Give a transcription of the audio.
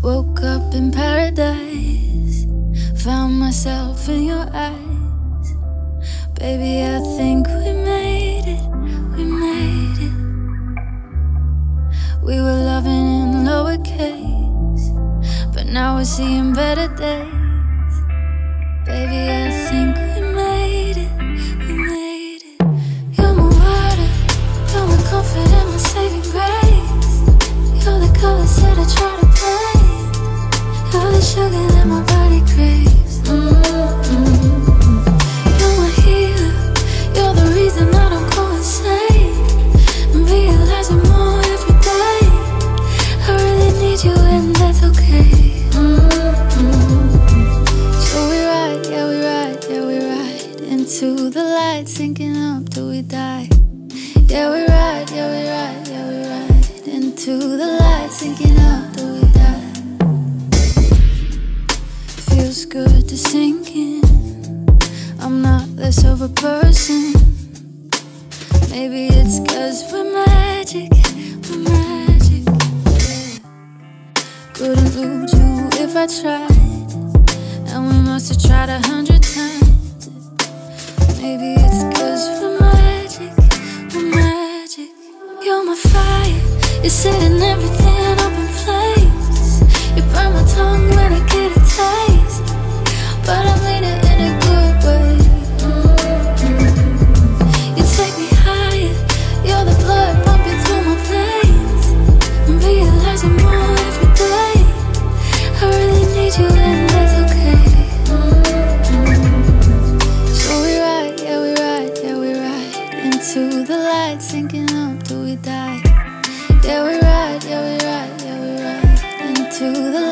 Woke up in paradise, found myself in your eyes. Baby, I think we made it, we made it. We were loving in lowercase, but now we're seeing better days. Baby, I think we made it, we made it. You're my water, you're my comfort and my saving grace. You're the colors that I try to play. You're the sugar that my body craves. You're my healer, you're the reason I don't go insane. I'm realizing more every day. I really need you and that's okay. So we ride, yeah we ride, yeah we ride into the light, sinking up till we die. Yeah we ride, yeah we ride, yeah we ride into the light, sinking up till we die. Feels good to sink in. I'm not less of a person. Maybe it's 'cause we're magic, we're magic, yeah. Couldn't lose you if I tried, and we must have tried 100 times. Maybe it's 'cause we're magic, we're magic. You're my fire, you're setting everything up in place. You burn my tongue when I get a taste, but I mean it in a good way. You take me higher, you're the blood pumping through my veins. I'm realizing more every day. I really need you and that's okay. So we ride, yeah we ride, yeah we ride into the light, sinking up till we die. Yeah we ride, yeah we ride, yeah we ride into the